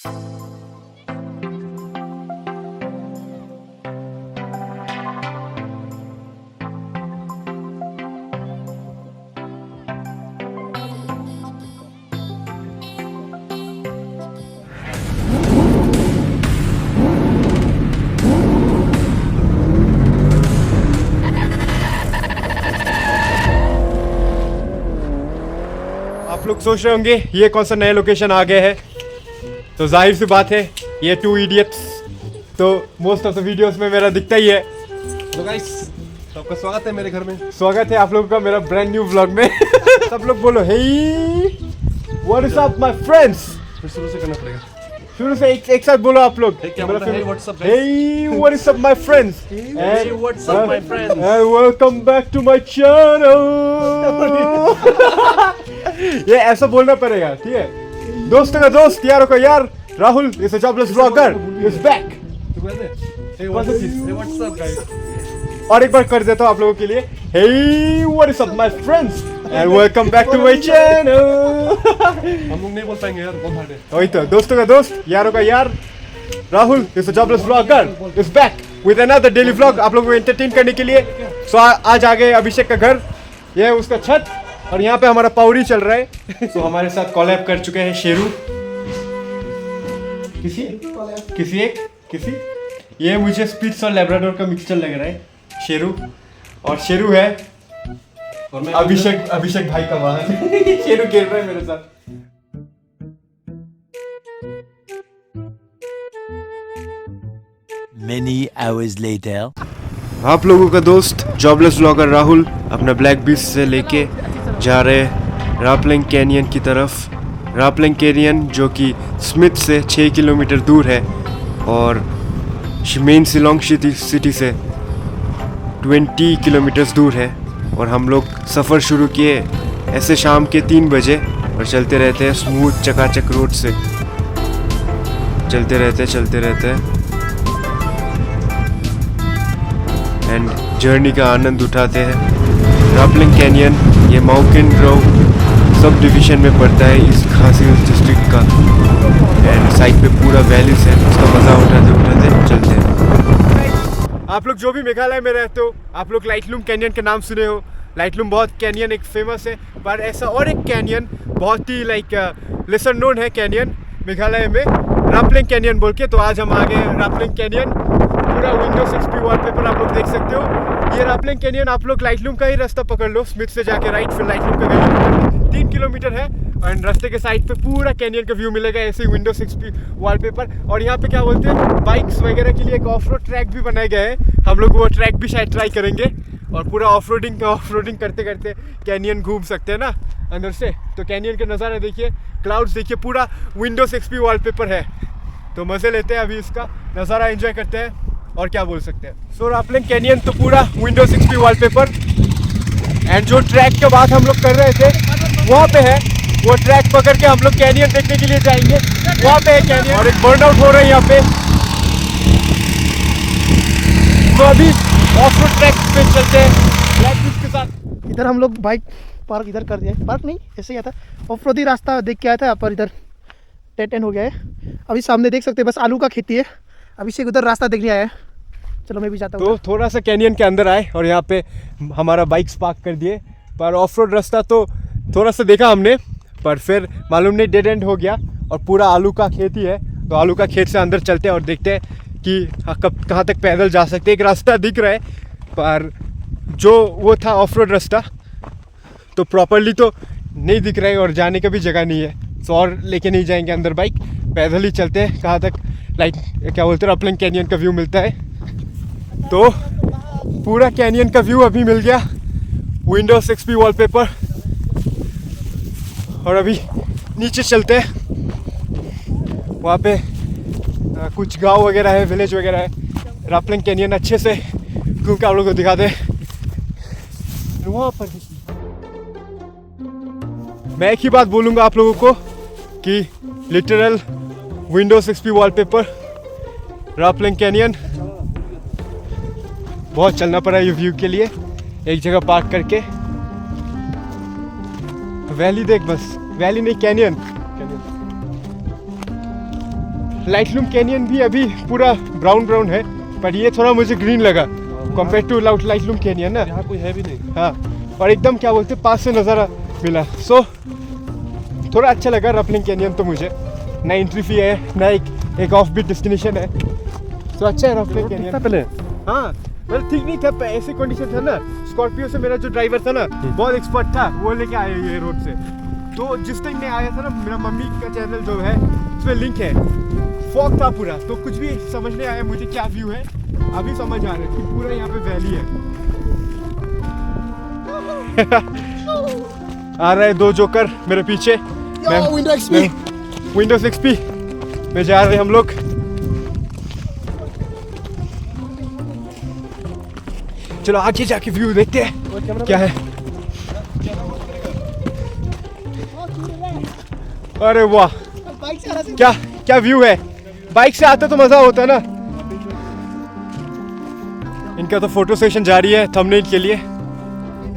आप लोग सोच रहे होंगे ये कौन सा नया लोकेशन आ गया है, तो जाहिर सी बात है ये 2 इडियट्स तो मोस्ट ऑफ द वीडियोस में मेरा दिखता ही है। तो गाइस सबका स्वागत है मेरे घर में। स्वागत है आप लोगों का मेरा ब्रांड न्यू व्लॉग में। सब लोग बोलो hey what is up my friends. फिर शुरू से करना पड़ेगा। शुरू से एक साथ बोलो आप लोग। क्या बोलते हैं? What's up hey what is up my friends Hey, what's up, my friends? and welcome back to my channel। ये ऐसा बोलना पड़ेगा, ठीक है? दोस्तों का दोस्त, यारों का यार, Rahul is a jobless vlogger is back. तो कहते हैं Hey, what's up? Hey, what's up, guys? और एक बार कर देता हूँ आप लोगों के लिए Hey what is up my friends and welcome back to my channel। हम लोग नहीं बोल पाएंगे यार, बहुत हार्ड है। वही तो, दोस्तों का दोस्त, यारों का यार, Rahul is a jobless vlogger is back with another daily vlog आप लोगों को एंटरटेन करने के लिए। सो आज आ गए अभिषेक का घर, ये है उसका छत और यहाँ पे हमारा पावड़ी चल रहा है। सो हमारे साथ कॉलैब कर चुके हैं शेरू, किसी ये मुझे स्पिट्स और लैब्राडोर का मिक्सचर लग रहा है, शेरू। और शेरू है और मैं अभिषेक भाई का वाहन। शेरू खेल रहा है मेरे साथ। Many hours later. आप लोगों का दोस्त जॉबलेस व्लॉगर राहुल अपना ब्लैक बीस्ट से लेके जा रहे रापलिंग कैनियन की तरफ। रापलिंग कैनियन जो कि स्मिथ से 6 किलोमीटर दूर है और मेन शिलोंग सिटी से 20 किलोमीटर्स दूर है। और हम लोग सफ़र शुरू किए ऐसे शाम के 3 बजे और चलते रहते हैं स्मूथ चकाचक रोड से, चलते रहते एंड जर्नी का आनंद उठाते हैं। रापलिंग कैनियन ये माउंटेन ग्रोव सब डिवीज़न में पड़ता है इस खासी डिस्ट्रिक्ट का एंड साइड पे पूरा वैलीज है, उसका मज़ा उठाते चलते हैं। आप लोग जो भी मेघालय में रहते हो आप लोग लाइटलूम कैनियन का नाम सुने हो। लाइटलूम बहुत कैनियन एक फेमस है, पर ऐसा और एक कैनियन बहुत ही लेसर नोन है कैनियन मेघालय में, रापलिंग कैनियन बोल के। तो आज हम आ गए रापलिंग कैनियन, पूरा विंडोज एक्सपी वॉलपेपर आप लोग देख सकते हो। ये रापलिंग कैनियन आप लोग लाइटलूम का ही रास्ता पकड़ लो, स्मिथ से जाके राइट, फिर लाइटलूम का गली 3 किलोमीटर है और रास्ते के साइड पे पूरा कैनियन का व्यू मिलेगा, ऐसे ही विंडोज एक्सपी वॉलपेपर। और यहाँ पे क्या बोलते हैं, बाइक्स वगैरह के लिए एक ऑफ रोड ट्रैक भी बनाए गए हैं, हम लोग वो ट्रैक भी शायद ट्राई करेंगे और पूरा ऑफ रोडिंग करते करते कैनियन घूम सकते हैं ना अंदर से। तो कैनियन के नज़ारा देखिए, क्लाउड्स देखिए, पूरा विंडोज एक्सपी वॉलपेपर है। तो मज़े लेते हैं अभी, इसका नज़ारा एंजॉय करते हैं और क्या बोल सकते हैं। सो रापलिंग कैनियन तो पूरा विंडोज एक्सपी वॉलपेपर एंड जो ट्रैक के बाद हम लोग कर रहे थे वहाँ पे है, वो ट्रैक पकड़ के हम लोग कैनियन देखने के लिए जाएंगे। वहाँ पे है कैनियन और एक बर्नआउट हो रहा है यहाँ पे। तो अभी ऑफ रोड ट्रैक पे चलते हैं ब्लैक बीस्ट के साथ। इधर हम लोग बाइक पार्क इधर कर दिया, पार्क नहीं ऐसे ही था, ऑफ रोडी रास्ता देख के आया था, यहाँ पर इधर डेड एंड हो गया है। अभी सामने देख सकते हैं बस आलू का खेती है। अभिषेक उधर रास्ता देखने आया है, चलो मैं भी जाता हूँ। तो थोड़ा सा कैनियन के अंदर आए और यहाँ पे हमारा बाइक्स पार्क कर दिए, पर ऑफ रोड रास्ता तो थोड़ा सा देखा हमने, पर फिर मालूम नहीं डेड एंड हो गया और पूरा आलू का खेती है। तो आलू का खेत से अंदर चलते हैं और देखते हैं कि कब कहाँ तक पैदल जा सकते हैं। एक रास्ता दिख रहा है पर जो वो था ऑफ रोड रास्ता तो प्रॉपरली तो नहीं दिख रहा है और जाने का भी जगह नहीं है। तो और लेके नहीं जाएंगे अंदर बाइक, पैदल ही चलते हैं कहाँ तक क्या बोलते हैं रापलिंग कैनियन का व्यू मिलता है। तो पूरा कैनियन का व्यू अभी मिल गया विंडोज एक्सपी वॉलपेपर और अभी नीचे चलते हैं, वहाँ पे कुछ गांव वगैरह है, विलेज वगैरह है। रापलिंग कैनियन अच्छे से घूम के आप लोगों को दिखा दे। वहाँ पर मैं एक ही बात बोलूँगा आप लोगों को कि literal Windows XP wallpaper rappelling canyon, बहुत चलना पड़ा ये व्यू के लिए। एक जगह पार्क करके वैली देख, बस वैली नहीं कैनियन लाइटलूम कैनियन भी अभी पूरा ब्राउन ब्राउन है, पर ये थोड़ा मुझे ग्रीन लगा कंपेयर टू लाइटलूम कैनियन ना। यहाँ कोई है भी नहीं। हाँ, और एकदम क्या बोलते हैं, पास से नज़ारा मिला। सो थोड़ा अच्छा लगा रपलिंग कैनियन तो मुझे। ना एंट्री फी है, ना एक ऑफ बीट डेस्टिनेशन है, तो अच्छा है रपलिंग कितना कैनियन। पहले हाँ, मतलब ठीक नहीं था, ऐसी कंडीशन था ना। स्कॉर्पियो से मेरा जो ड्राइवर था ना बहुत एक्सपर्ट था, वो लेके आया ये रोड से। तो जिस टाइम मैं आया था ना, मेरा मम्मी का चैनल जो है उसमें लिंक है, फॉग था पूरा, तो कुछ भी समझ नहीं आया मुझे क्या व्यू है। अभी समझ आ रहा है कि पूरा यहाँ पे वैली है। आ रहा है 2 जोकर मेरे पीछे। विंडोज XP में जा रहे हैं हम लोग। चलो आगे जाके व्यू देखते हैं क्या है। अरे वाह, बाइक से आ रहा है। क्या क्या व्यू है। बाइक से आते तो मजा होता है ना। इनका तो फोटो सेशन जारी है थंबनेल के लिए।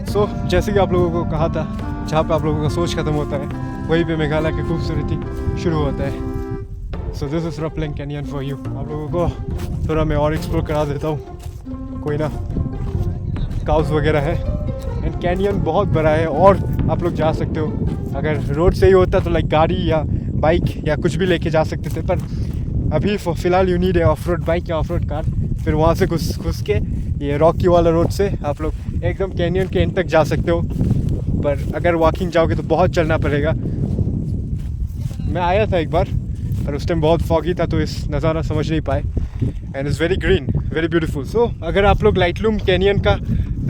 सो जैसे कि आप लोगों को कहा था, जहाँ पे आप लोगों का सोच खत्म होता है वहीं पे मेघालय की खूबसूरती शुरू होता है। So this is rappelling canyon for you. आप लोगों को थोड़ा मैं और एक्सप्लोर करा देता हूँ। कोई ना, काउस वगैरह है एंड कैनियन बहुत बड़ा है और आप लोग जा सकते हो। अगर रोड से ही होता तो लाइक गाड़ी या बाइक या कुछ भी लेके जा सकते थे, पर अभी फ़िलहाल यू नीड है ऑफ रोड बाइक या ऑफ रोड कार। फिर वहाँ से घुस के ये रॉकी वाला रोड से आप लोग एकदम कैनियन के एंड तक जा सकते हो। पर अगर वॉकिंग जाओगे तो बहुत चलना पड़ेगा। मैं आया था एक बार, पर उस टाइम बहुत फॉगी था तो इस नज़ारा समझ नहीं पाए। And is very green, very beautiful. So अगर आप लोग लाइटलूम कैनियन का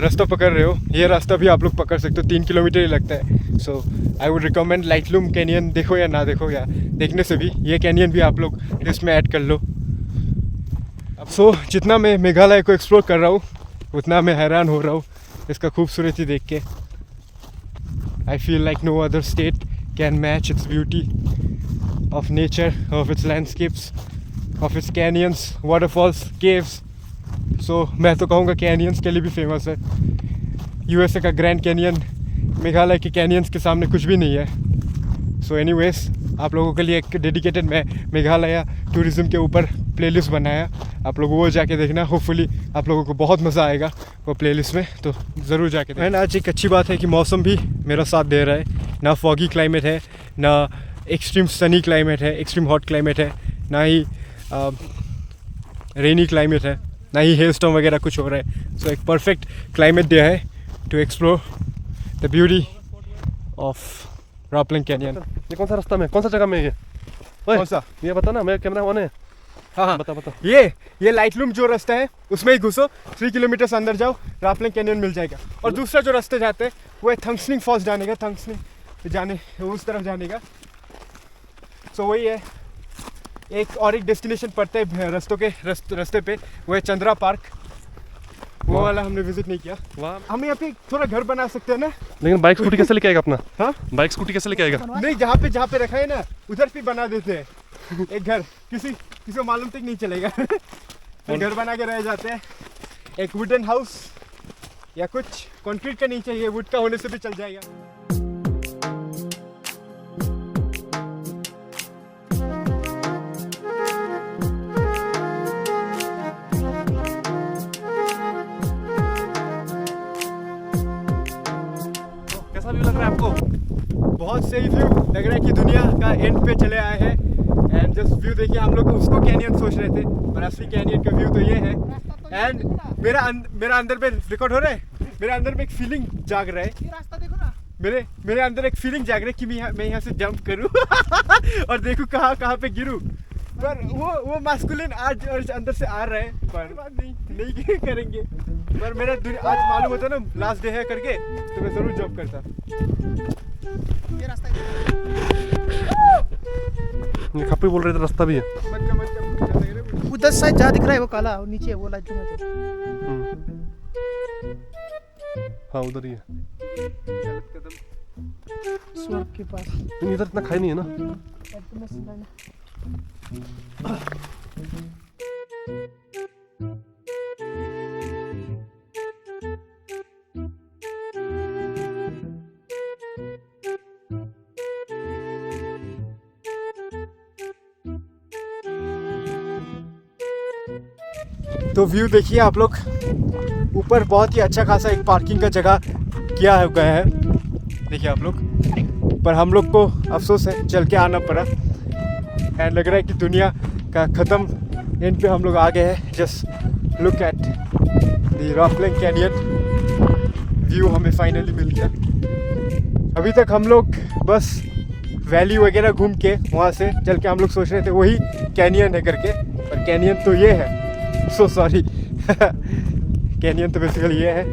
रास्ता पकड़ रहे हो, ये रास्ता भी आप लोग पकड़ सकते हो। 3 किलोमीटर ही लगता है। सो आई वुड रिकमेंड लाइटलूम कैनियन देखो या ना देखो, या देखने से भी ये कैनियन भी आप लोग लिस्ट में ऐड कर लो। सो जितना मैं मेघालय को एक्सप्लोर कर रहा हूँ उतना मैं हैरान हो रहा हूँ इसका खूबसूरती देख के। I feel like no other state can match its beauty of nature, of its landscapes, of its canyons, waterfalls, caves. So मैं तो कहूँगा कैनियंस के लिए भी फेमस है। यूएसए का ग्रैंड कैनियन मेघालय के कैनियंस के सामने कुछ भी नहीं है। सो एनीवेज, आप लोगों के लिए एक डेडिकेटेड मैं मेघालय टूरिज़्म के ऊपर प्लेलिस्ट बनाया, आप लोगों वो जाके देखना। होपफुली आप लोगों को बहुत मज़ा आएगा वो प्लेलिस्ट में, तो ज़रूर जाके देखना। एंड आज एक अच्छी बात है कि मौसम भी मेरा साथ दे रहा है। ना फॉगी क्लाइमेट है, ना एक्सट्रीम सनी क्लाइमेट है, एक्सट्रीम हॉट क्लाइमेट है, ना ही रेनी क्लाइमेट है, ना ही हेल स्टॉर्म वगैरह कुछ हो रहा है। सो एक परफेक्ट क्लाइमेट दिया है to explore the beauty of rappelling canyon. ये कौन सा रास्ता में, कौन सा जगह में ये? ओए, कौन सा? ये बता ना, मेरा कैमरा ऑन है। हाँ बता बता। ये लाइटलूम जो रास्ता है उसमें ही घुसो, 3 किलोमीटर अंदर जाओ, रपलिंग कैनियन मिल जाएगा। और दूसरा जो रास्ते जाते हैं वो है थंगस्निंग फॉल्स जाने का, थंगस्निंग जाने उस तरफ जाने का। सो वही है। एक और एक डेस्टिनेशन पड़ता है रास्ते पे, वो है चंद्रा पार्क। वो वाला हमने विजिट नहीं किया। वहाँ हम यहाँ पे थोड़ा घर बना सकते हैं ना। लेकिन बाइक स्कूटी कैसे लेके आएगा अपना? हाँ, बाइक स्कूटी कैसे लेके आएगा? नहीं, जहाँ पे रखा है ना उधर पे बना देते हैं एक घर। किसी को मालूम तक नहीं चलेगा। फिर घर बना के रह जाते हैं। एक वुडन हाउस या कुछ कंक्रीट का नहीं चाहिए, वुड का होने से भी चल जाएगा। कैसा व्यू लग रहा है आपको? बहुत सही व्यू लग रहा है कि दुनिया का एंड पे चले आए हैं। एंड जस्ट व्यू देखिए, हम लोग उसको कैनियन सोच रहे थे, पर असली कैनियन का व्यू तो ये है। एंड मेरा अंदर में रिकॉर्ड हो रहा है, मेरे अंदर में एक फीलिंग जाग रहा है। ये रास्ता देखो ना। मेरे अंदर एक फीलिंग जाग रहा है कि मैं यहाँ से जंप करूँ और देखूँ कहाँ पे गिरूँ। पर वो मास्कुलिन आज अंदर से आ रहा है, पर नहीं करेंगे। पर मेरा आज मालूम होता ना लास्ट डे है करके, तो मैं ज़रूर जंप करता। ये रास्ता ये खप्पी बोल रहे थे रास्ता भी है। उधर साइड जहाँ दिख रहा है वो काला, और नीचे वो लाइट जो है। हाँ उधर ही है। स्वर्ग के पास। लेकिन इधर इतना खाई नहीं है ना। तो व्यू देखिए आप लोग, ऊपर बहुत ही अच्छा खासा एक पार्किंग का जगह किया गया है, देखिए आप लोग। पर हम लोग को अफसोस है चल के आना पड़ा, एंड लग रहा है कि दुनिया का ख़त्म एंड पे हम लोग आ गए हैं। Just look at the rappelling canyon, view हमें फाइनली मिल गया। अभी तक हम लोग बस वैली वगैरह घूम के वहाँ से चल के हम लोग सोच रहे थे वही कैनियन है करके, पर कैनियन तो ये है, सो सॉरी कैनियन तो बेसिकली ये है।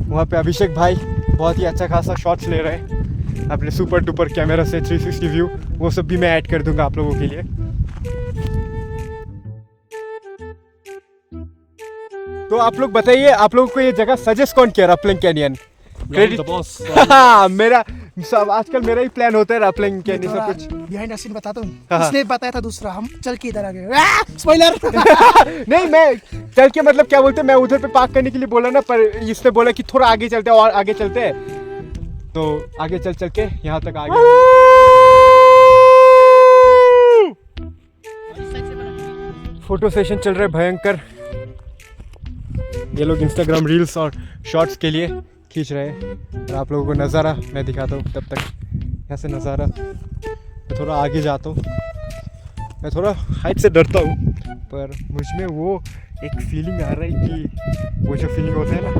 वहाँ पे अभिषेक भाई बहुत ही अच्छा खासा शॉट्स ले रहे हैं अपने सुपर डुपर कैमरा से, 360 व्यू, वो सब भी मैं ऐड कर दूंगा आप लोगों के लिए। तो आप लोग बताइए, आप लोगों को ये जगह सजेस्ट कौन किया रॉपलिंग कैनियन? The boss. मेरा सब आजकल मेरा ही प्लान होता है रॉपलिंग कैनियन सब कुछ। बिहाइंड द सीन बताता हूँ, हाँ। इसने बताया था दूसरा, हम चल के इधर आ गए। स्पॉइलर। नहीं, मैं चल के मतलब क्या बोलते हैं, मैं उधर पे पार्क करने के लिए बोला ना, पर इसने बोला कि थोड़ा आगे चलते हैं और आगे चलते हैं, तो आगे चल चल के यहाँ तक आ गए। फोटो सेशन चल रहा है भयंकर, ये लोग इंस्टाग्राम रील्स और शॉर्ट्स के लिए खींच रहे हैं। और आप लोगों को नज़ारा मैं दिखाता हूँ, तब तक यहाँ से नज़ारा। मैं थोड़ा आगे जाता हूँ, मैं थोड़ा हाइट से डरता हूँ, पर मुझ में वो एक फीलिंग आ रहा है कि वो जो फीलिंग होता है ना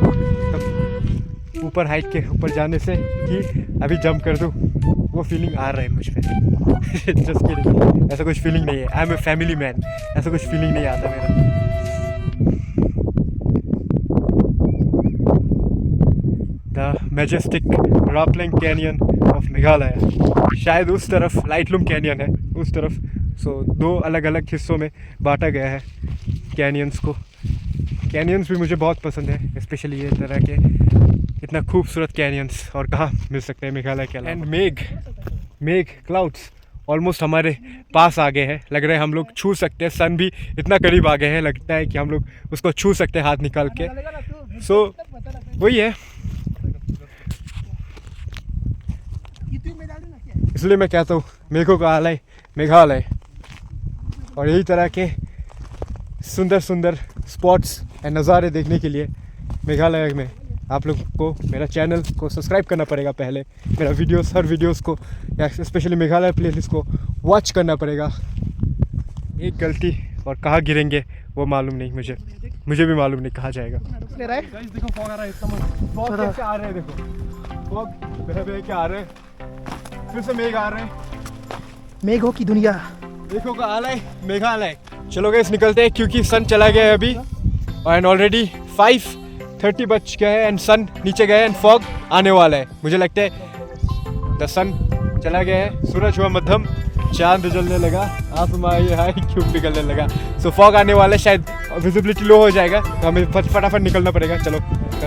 तब ऊपर हाइट के ऊपर जाने से कि अभी जंप कर दूँ, वो फीलिंग आ रहा है मुझ पे। जस्ट किडिंग, ऐसा कुछ फीलिंग नहीं है, I am a family man, ऐसा कुछ फीलिंग नहीं आता मेरा। The majestic rappelling canyon of Meghalaya, शायद उस तरफ लाइटलूम कैनियन है उस तरफ। सो दो अलग अलग हिस्सों में बांटा गया है कैनियंस को। कैनियंस भी मुझे बहुत पसंद है, स्पेशली ये तरह के इतना खूबसूरत कैनियंस और कहाँ मिल सकते हैं मेघालय के अलावा। एंड मेघ क्लाउड्स ऑलमोस्ट हमारे पास आ गए हैं, लग रहा है हम लोग छू सकते हैं। सन भी इतना करीब आ गए हैं, लगता है कि हम लोग उसको छू सकते हैं हाथ निकाल के। सो वही है, इसलिए मैं कहता हूँ मेघों का आलय मेघालय। और यही तरह के सुंदर सुंदर स्पॉट्स एंड नज़ारे देखने के लिए मेघालय में आप लोग को मेरा चैनल को सब्सक्राइब करना पड़ेगा पहले, मेरा हर वीडियोस को या स्पेशली मेघालय प्लेलिस्ट को वॉच करना पड़ेगा। एक गलती और कहाँ गिरेंगे वो मालूम नहीं, मुझे भी मालूम नहीं कहाँ जाएगा। ले रहा है Guys, देखो fog आ रहा है इस समय। फॉग कैसे आ रहे हैं, देखो फॉग बह बह के आ रहे हैं, फिर से मेघ आ रहे हैं। मेघों की दुनिया। देखो का आलय मेघालय। चलो गाइस निकलते हैं क्योंकि सन चला गया है अभी, एंड ऑलरेडी 5:30 बज गए हैं एंड सन नीचे गए एंड फॉग आने वाला है। मुझे लगता है द सन चला गया है, सूरज हुआ मध्यम, चांद जलने लगा, आसमान ये हाई क्यूब निकलने लगा। सो फॉग आने वाला है, शायद विजिबिलिटी लो हो जाएगा, तो हमें फटाफट निकलना पड़ेगा।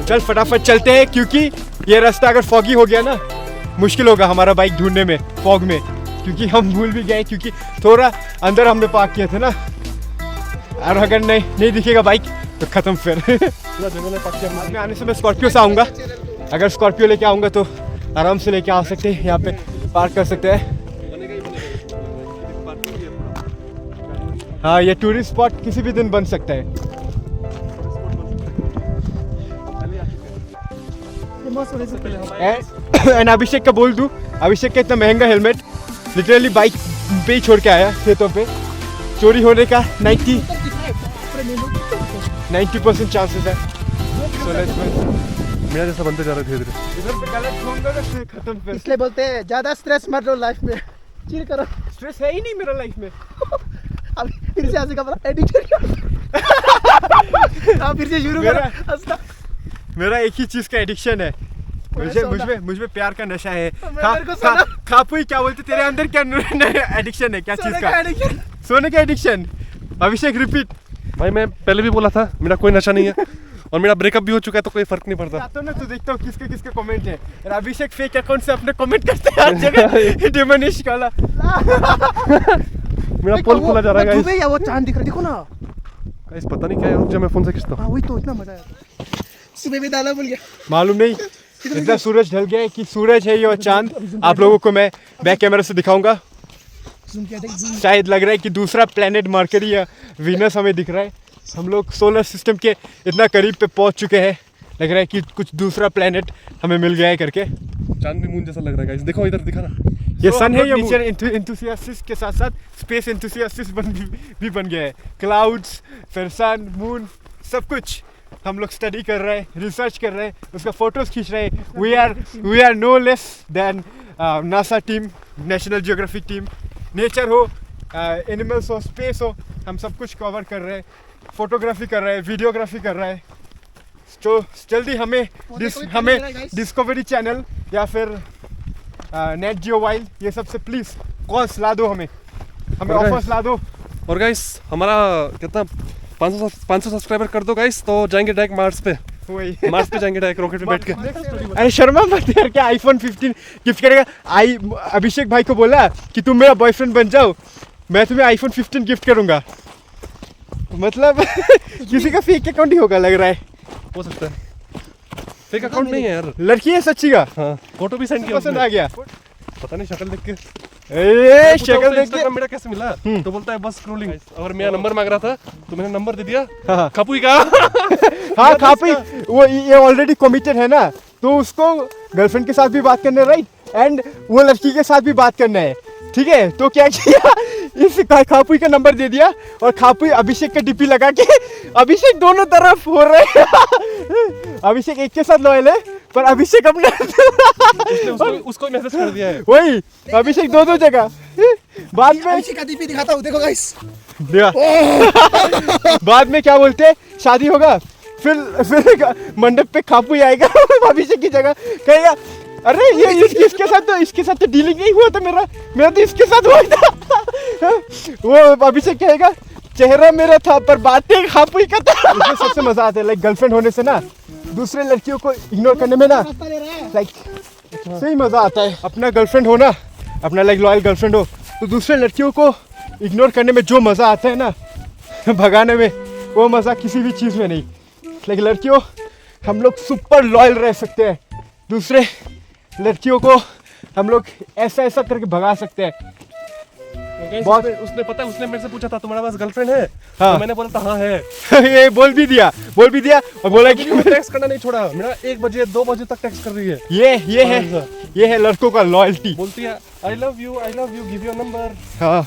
चल फटाफट चलते हैं क्योंकि ये रास्ता अगर फॉगी हो गया ना मुश्किल होगा हमारा बाइक ढूंढने में फॉग में, क्योंकि हम भूल भी गए क्योंकि थोड़ा अंदर हमने पार्क किए थे ना, और अगर नहीं दिखेगा बाइक तो ख़त्म फिर। बाद में आने से मैं स्कॉर्पियो से आऊँगा, अगर स्कॉर्पियो लेके आऊँगा तो आराम से लेके आ सकते हैं, यहाँ पे पार्क कर सकते हैं। हाँ, ये टूरिस्ट स्पॉट किसी भी दिन बन सकता है। एंड अभिषेक का बोल दूँ, अभिषेक का इतना महंगा हेलमेट लिटरली बाइक पे ही छोड़ के आया, खेतों पे चोरी होने का 90% चांसेस है। So let's go. मेरा जैसा बनते जा रहा है धीरे धीरे। इधर पे गलत घूमगा तो फिर खत्म फिर। इसलिए बोलते हैं ज्यादा स्ट्रेस मत लो लाइफ में, चिल करो। स्ट्रेस है ही नहीं मेरा लाइफ में। अब फिर से हंसी का बोला एडिक्शन। अब फिर से शुरू मेरा- करो हंसना। मेरा एक ही चीज का एडिक्शन है, मुझ में प्यार का नशा है। मेरे को सोना- खापुई क्या बोलते, तेरे अंदर क्या एडिक्शन है, क्या चीज सोने का? का एडिक्शन। सोने का एडिक्शन। अभिषेक रिपीट। भाई मैं पहले भी बोला था मेरा कोई नशा नहीं है, और मेरा ब्रेकअप भी हो चुका है तो कोई फर्क नहीं पड़ता। तो ना, तो देखता हूँ किसके कमेंट है। और अभिषेक फेक अकाउंट से अपने कमेंट करते हैं हर जगह। डिमोनिश काला। मेरा पोल खोला जा रहा है दुबई या वो चांद दिख रहा है, देखो ना। गाइस पता नहीं क्या है, रुक जा मैं फोन से खींचता हूँ। हाँ वही तो, इतना मजा आया। सुबह भी डाला भूल गया। मालूम नहीं इतना सूरज ढल गया है कि सूरज है ये और चांद आप लोगों को मैं बैक कैमरा से दिखाऊंगा। Zoom किया, देख zoom। शायद लग रहा है कि दूसरा प्लेनेट मरकरी या वीनस हमें दिख रहा है। हम लोग सोलर सिस्टम के इतना करीब पे पहुंच चुके हैं, लग रहा है कि कुछ दूसरा प्लेनेट हमें मिल गया है करके। चांद भी मून जैसा लग रहा है गाइस, देखो इधर दिखा ना, ये So, सन है हम या लोग नेचर एंथुसियास्टिस्ट के साथ साथ स्पेस एंथुसियास्टिस्ट भी बन गया है। क्लाउड्स, फिर सन, मून, सब कुछ हम लोग स्टडी कर रहे हैं, रिसर्च कर रहे हैं, उसका फोटोज खींच रहे हैं। We are no less than NASA team, National Geographic team. Nature हो, एनिमल्स हो, स्पेस हो, हम सब कुछ कवर कर रहे हैं, फोटोग्राफी कर रहे हैं, वीडियोग्राफी कर रहे हैं। तो जल्दी हमें डिस्कवरी चैनल या फिर नेट जियो वाइल्ड, ये सबसे प्लीज़ कॉल्स ला दो, हमें और ऑफर्स ला दो। और गाइस हमारा कितना 500 सब्सक्राइबर कर दो गाइस, तो जाएंगे डायरेक्ट मार्स पे। वही मार्स पे जाएंगे डायरेक्ट रॉकेट पे बैठ के। अरे शर्मा मत यार, क्या आईफोन 15 गिफ्ट करेगा? अभिषेक भाई को बोला कि तुम मेरा बॉयफ्रेंड बन जाओ, मैं तुम्हें आईफोन 15 गिफ्ट करूंगा। मतलब किसी का फेक अकाउंट ही होगा लग रहा है। हो सकता है, फेक अकाउंट नहीं है यार। लड़की है सच्ची का? हाँ, फोटो भी सेंड किया पसंद उसने। आ गया? पता नहीं शक्ल देख के। ए पूछा शक्ल उससे देख के Instagram मेरा कैसे मिला, तो बोलता है बस स्क्रॉलिंग। और मेरा नंबर मांग रहा था तो मैंने नंबर दे दिया। हाँ। खपुई का हाँ खापी, वो ये ऑलरेडी कमिटेड है ना, तो उसको गर्लफ्रेंड के साथ भी बात करना है, राइट? एंड वो लड़की के साथ भी बात करना है, ठीक है? तो क्या किया, इस खापुई का नंबर दे दिया और खापुई अभिषेक का डीपी लगा के, अभिषेक दोनों तरफ हो रहे हैं। अभिषेक एक के साथ लॉयल है, पर अभिषेक अपने उसको मैसेज कर दिया है। वही अभिषेक दो जगह। बाद में अभिषेक का डीपी दिखाता हूँ, देखो गाइस। बाद में क्या बोलते हैं, शादी होगा, फिर मंडप पे खापुई आएगा अभिषेक की जगह, कहेगा अरे ये इसके साथ तो डीलिंग नहीं हुआ था, मेरा तो इसके साथ हुआ था। वो अभिषेक कहेगा चेहरा मेरा था पर बातें खापुई का था। मुझे सबसे मजा आता है लाइक गर्लफ्रेंड होने से ना, दूसरे लड़कियों को इग्नोर करने में ना, लाइक सही मजा आता है। अपना गर्लफ्रेंड हो ना, अपना लाइक लॉयल गर्लफ्रेंड हो, तो दूसरे लड़कियों को इग्नोर करने में जो मजा आता है ना, भगाने में, वो मजा किसी भी चीज में नहीं। लाइक लड़कियों, हम लोग सुपर लॉयल रह सकते हैं, दूसरे लड़कियों को हम लोग ऐसा करके भगा सकते हैं। बहुत उसने पता है, उसने मेरे से पूछा था तुम्हारे पास गर्लफ्रेंड है? हाँ। तो मैंने बोला था हाँ है। ये बोल भी दिया और बोला कि टेक्स्ट करना नहीं छोड़ा, मेरा 1 बजे 2 बजे तक टेक्स्ट कर रही है। ये है लड़कों का लॉयल्टी। बोलती है I love you give your number. हाँ,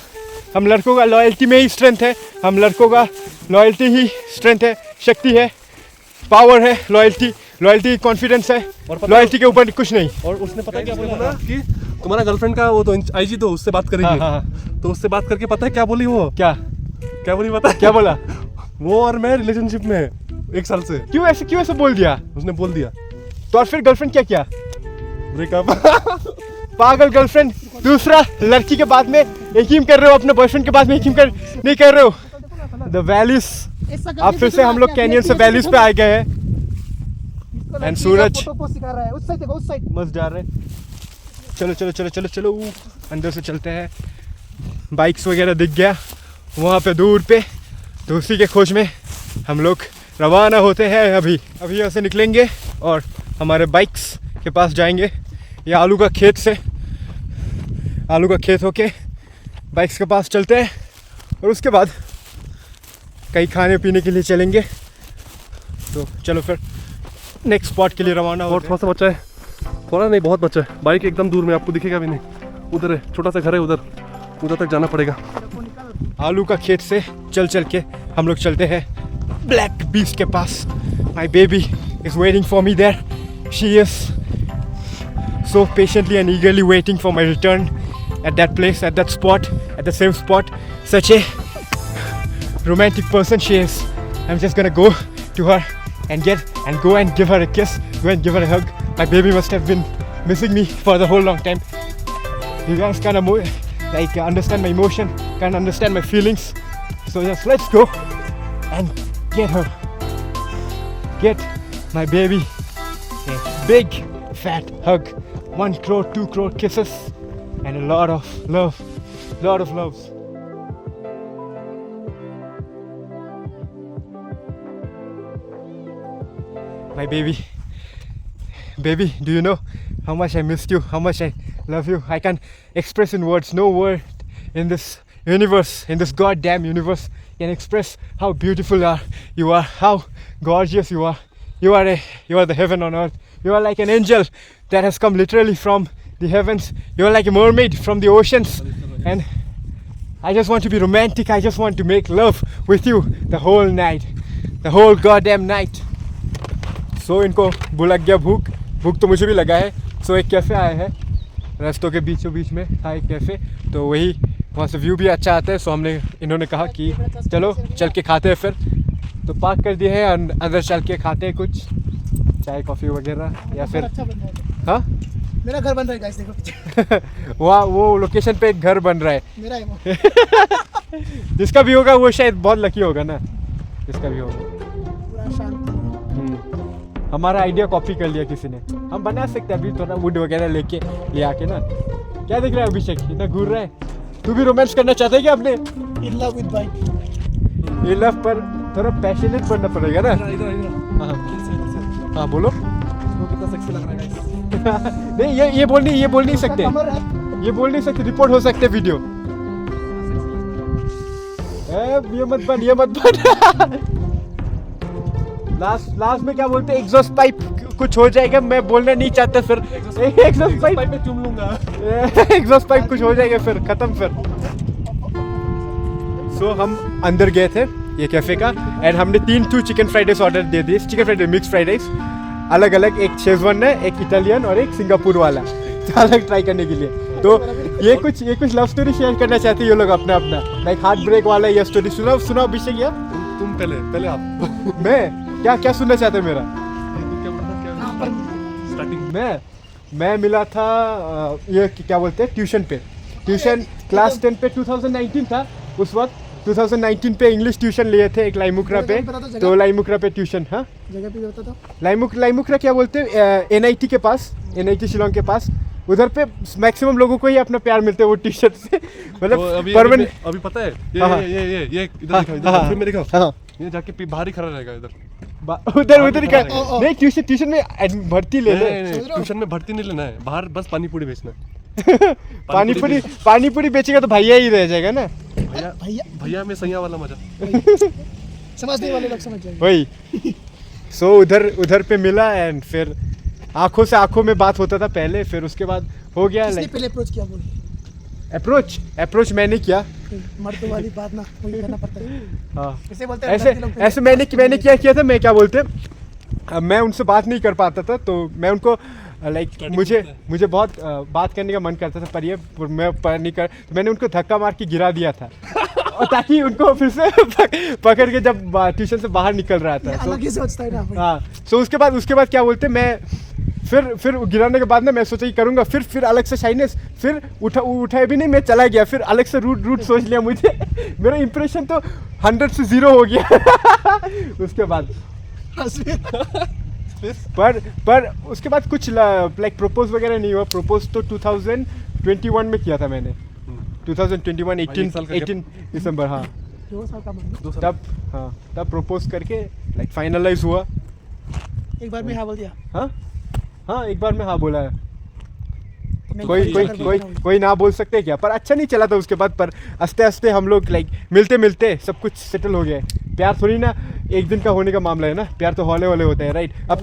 हम लड़कों का लॉयल्टी में ही स्ट्रेंथ है, हम लड़कों का लॉयल्टी ही स्ट्रेंथ है, शक्ति है, पावर है। लॉयल्टी कॉन्फिडेंस है, और लॉयल्टी के ऊपर कुछ नहीं। और उसने पता है क्या बोला कि तुम्हारा गर्लफ्रेंड का वो तो आईजी तो उससे बात करेंगे। हाँ। तो उससे बात करके पता है क्या बोली वो? क्या बोली पता है? क्या बोला? वो और मैं रिलेशनशिप में है 1 साल से। क्यों ऐसे बोल दिया? उसने बोल दिया। तो और फिर गर्लफ्रेंड क्या किया? ब्रेकअप। पागल गर्लफ्रेंड। दूसरा लड़की के बाद में यकीन कर रहे हो, अपने बॉयफ्रेंड के बाद में यकीन नहीं कर रहे हो। द वैलीज, अब फिर से हम लोग कैनियन से वैलीज पे आ गए हैं। एंड सूरज सिखा रहा है, उस साइड देखो, उस साइड मस्त जा रहे हैं। चलो अंदर से चलते हैं। बाइक्स वगैरह दिख गया वहाँ पे दूर पे, तो उसी के खोज में हम लोग रवाना होते हैं। अभी यहाँ से निकलेंगे और हमारे बाइक्स के पास जाएंगे। ये आलू का खेत होके बाइक्स के पास चलते हैं और उसके बाद कहीं खाने पीने के लिए चलेंगे। तो चलो फिर नेक्स्ट स्पॉट के लिए रवाना और होते थोड़ा सा बच्चा है, थोड़ा नहीं बहुत बच्चा है। बाइक एकदम दूर में, आपको दिखेगा भी नहीं, उधर है, छोटा सा घर है उधर तक जाना पड़ेगा। हैं। आलू का खेत से चल के हम लोग चलते हैं ब्लैक बीस्ट के पास। My baby is waiting for me there. She is so patiently and eagerly waiting for my return at that place, at that spot, at the same spot. Such a romantic person she is. I'm just gonna go to her and go and give her a kiss, go and give her a hug. My baby must have been missing me for the whole long time. You guys kind of understand my emotion, can understand my feelings. So just let's go and get my baby a big fat hug. 1 crore, 2 crore kisses and a lot of loves. My baby, do you know how much I missed you, how much I love you? I can't express in words. No word in this universe, in this goddamn universe, can express how beautiful you are, how gorgeous you are. You are the heaven on earth. You are like an angel that has come literally from the heavens. You are like a mermaid from the oceans. And I just want to be romantic. I just want to make love with you the whole night. The whole goddamn night. So इनको bullock गया भूख तो मुझे भी लगा है. So एक cafe आया है रास्तों के बीचों बीच में था एक कैफ़े. तो वही वहाँ से व्यू भी अच्छा आता है. सो इन्होंने कहा कि चलो चल के खाते हैं फिर. तो पार्क कर दिए हैं और अंदर चल के खाते हैं कुछ चाय कॉफ़ी वगैरह या फिर अच्छा बन रहा है. हाँ मेरा घर बन रहा है गाइस, देखो पीछे. वहाँ वो लोकेशन पे एक घर बन रहा है. मेरा है वो. जिसका भी होगा वो शायद बहुत लकी होगा ना. जिसका भी होगा. पूरा शांत. हमारा आइडिया कॉपी कर लिया किसी ने. हम बना सकते हैं अभी थोड़ा वुड वगैरह ले आके ना. क्या देख रहा है अभिषेक, इतना घूर रहा है. तू भी रोमांस करना चाहता है क्या अपने? In love with bike. ये लव पर थोड़ा पैशनेट बनना पड़ेगा ना. हाँ बोलो. वो कितना सेक्सी लग रहा है गाइस. नहीं ये बोल नहीं सकते. कमर है. ये बोल नहीं सकते, रिपोर्ट हो सकते वीडियो. ये मत बन. लास्ट में क्या बोलते हैं, एग्जॉस्ट पाइप कुछ हो जाएगा. मैं बोलना नहीं चाहता फिर. एग्जॉस्ट पाइप में चूम लूंगा. एग्जॉस्ट पाइप कुछ हो जाएगा फिर खत्म फिर. सो हम अंदर गए थे ये कैफे का एंड हमने 3 चिकन फ्राइड राइस ऑर्डर दे दिए. Chicken fried rice, mix fried rice अलग अलग. एक शेजवान है, एक इटालियन और एक सिंगापुर वाला. अलग ट्राई करने के लिए. तो ये कुछ लव स्टोरी शेयर करना चाहते हैं ये लोग अपना लाइक हार्ट ब्रेक वाला ये स्टोरी. सुनाओ अभिषेक यार. तुम पहले आप. मैं क्या सुनना चाहते हैं मेरा? स्टार्टिंग मैं मिला था ये क्या बोलते हैं ट्यूशन पे. ट्यूशन क्लास 10 पे 2019 था उस वक्त. 2019 पे इंग्लिश ट्यूशन लिए थे एक लाइमुकरा पे. तो लाइमुकरा पे ट्यूशन. हाँ जगह पे होता था. लाइमुकरा क्या बोलते हैं, NIT के पास, NIT शिलोंग के पास. उधर पे मैक्सिमम लोगों को ही अपना प्यार मिलते हैं वो टी शर्ट से. मतलब अभी पता है ये इधर दिखाओ. फिर मैं दिखाओ. ये जाके बाहर ही खड़ा रहेगा इधर. उधर ही नहीं. ट्यूशन में भर्ती ले ले. ट्यूशन में भर्ती नहीं लेना है, बाहर बस पानी पूरी बेचना है. पानी पूरी बेचेगा तो भैया ही रह जाएगा ना. भैया में सैया वाला मजा. समझने वाले लोग समझ जाएंगे. वही. सो उधर पे मिला एंड फिर आंखों से आंखों में बात होता था पहले. फिर उसके बाद हो गया लाइक पहले अप्रोच किया. बोल अप्रोच मैंने किया. मर्द वाली बात ना वही करना पड़ता है. हाँ ऐसे बोलते हैं ऐसे मैंने क्या किया था. मैं क्या बोलते हैं, मैं उनसे बात नहीं कर पाता था. तो मैं उनको लाइक मुझे बहुत बात करने का मन करता था पर मैं नहीं कर. तो मैंने उनको धक्का मार के गिरा दिया था और ताकि उनको फिर से पकड़ के जब ट्यूशन से बाहर निकल रहा था. अलग ही सोचता है ना. हाँ. सो उसके बाद क्या बोलते हैं, मैं फिर गिराने के बाद ना मैं सोचा कि करूँगा. फिर अलग से शाइनेस. फिर उठाए भी नहीं, मैं चला गया. फिर अलग से रूट सोच लिया मुझे. मेरा इंप्रेशन तो 100 से 0 हो गया. उसके बाद पर उसके बाद कुछ लाइक प्रपोज वगैरह नहीं हुआ. प्रपोज तो 2021 में किया था मैंने. 2021 18 दिसंबर. हाँ 2 साल का मन. तब प्रपोज करके लाइक फाइनलाइज हुआ. एक बार में हाँ बोल दिया. हाँ एक बार में हाँ बोला है. कोई ना बोल सकते क्या. पर अच्छा नहीं चला था उसके बाद. पर आस्ते हम लोग लाइक मिलते सब कुछ सेटल हो गया है. प्यार थोड़ी ना एक दिन का होने का मामला है ना. प्यार तो हौले होता है. राइट. अब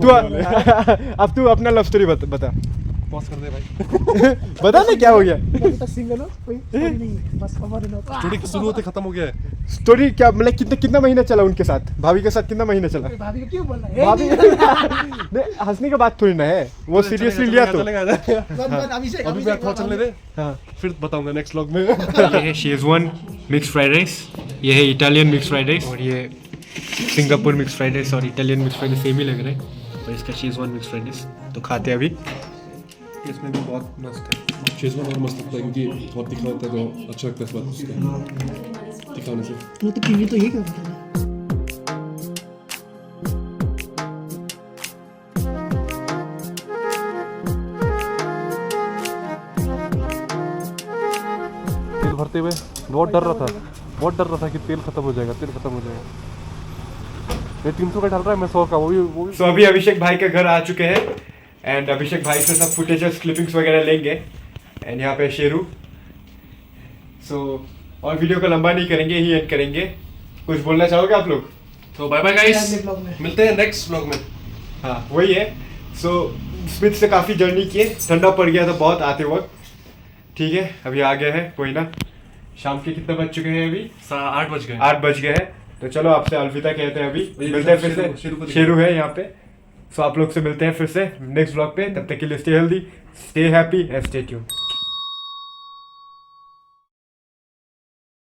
तू अपना लव स्टोरी बता. पॉज कर दे भाई. बता ना क्या हो गया. मैं तो सिंगल हूं, कोई स्टोरी नहीं है. बस खबर है ना. स्टोरी शुरू होते खत्म हो गया है. स्टोरी क्या मतलब कितना महीना चला उनके साथ, भाभी के साथ कितना महीना चला. भाभी को क्यों बोल रहा है? भाभी नहीं हंसने की बात थोड़ी ना है. वो सीरियसली लिया तो अभी मैं थोड़ा चलने दे. हाँ फिर बताऊंगा नेक्स्ट व्लॉग में. ये है शेजवान मिक्स फ्राइड राइस. ये है इटालियन मिक्स फ्राइड राइस. और ये सिंगापुर मिक्स फ्राइड राइस और Italian mix fried rice same ही लग रहा है. और इसका शेजवान मिक्स फ्राइड राइस तो खाते हैं अभी. इसमें भी बहुत मस्त है. शेजवान और मस्त लगता है क्योंकि बहुत तीखा होता है तो अच्छा लगता है स्वाद उसका तीखा होने से. वो तो पीने तो यही करता है. तेल भरते हुए बहुत डर रहा था कि तेल खत्म हो जाएगा. ये 300 का डाल रहा है, मैं 100 का. वो भी. तो अभी अभिषेक भाई के घर आ चुके हैं एंड अभिषेक भाई से सब फुटेजेस क्लिपिंग्स वगैरह लेंगे. एंड यहाँ पे शेरू. सो और वीडियो को लंबा नहीं करेंगे, ही एंड करेंगे। कुछ बोलना चाहोगे आप लोग? तो बाय बाय अगले गाइस, vlog में। मिलते हैं नेक्स्ट व्लॉग में। हाँ वही है। सो स्मिथ से काफ़ी जर्नी किए, ठंडा पड़ गया था बहुत आते वक्त। ठीक है, अभी आ गए हैं, कोई ना। शाम के कितने बज चुके हैं अभी? 8 बज गए। 8 बज गए हैं। तो चलो आपसे अलविदा कहते हैं अभी, मिलते हैं फिर से। शेरू है यहाँ पे। सो आप लोग से मिलते हैं फिर से नेक्स्ट व्लॉग पे। तब तक के लिए stay healthy, stay happy and stay tuned.